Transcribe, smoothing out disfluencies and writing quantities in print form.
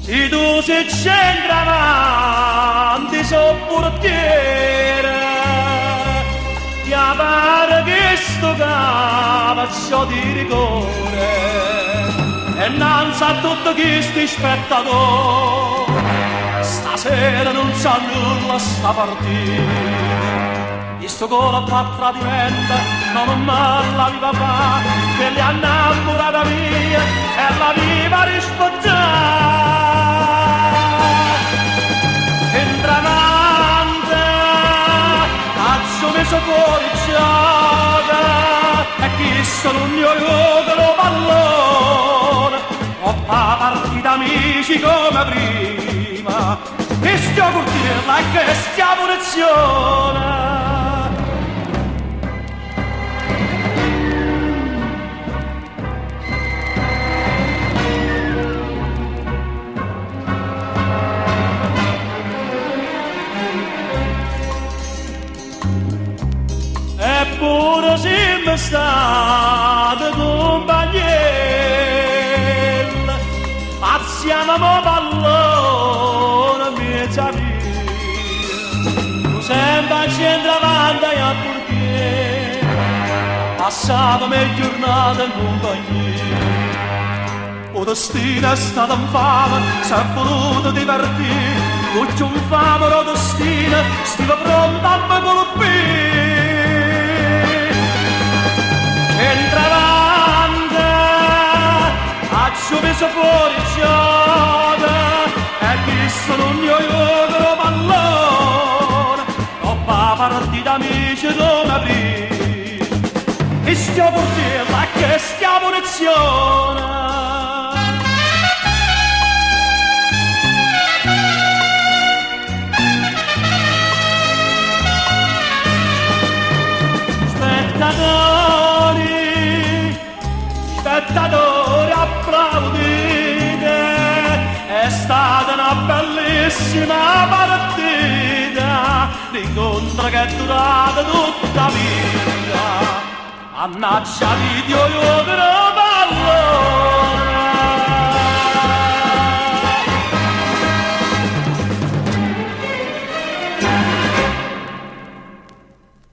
E tu se c'entra avanti so portiere, ti pare che sto cavaccio di rigore e innanzi a tutto questi spettatori stasera non sa nulla sta partita. Questo cuore fa tradimento non me la viva fa, che li ha innamorata mia e la viva rispettare. Entramante faccio messo fuori gioca e chi sono un mio lo pallone ho fa partita amici come prima e stiamo curtilla e che stiamo lezione. Eppure siamo stati compagnielli, passiamo pallone mezza via, tu sempre c'entra avanti a portiere, passavamo le giornate in compagnia. O destino è stato infame, si è voluto divertire, tutti un favolo destino, stiva pronto a me colpire. Entravante, faccio messo fuori gioca e chi sono un mio pallone ho fa partita amici come prima e stiamo portando e che stiamo lezione. Spettatori applaudite, è stata una bellissima partita, l'incontro che è durata tutta vita, mannaggia di Dio io però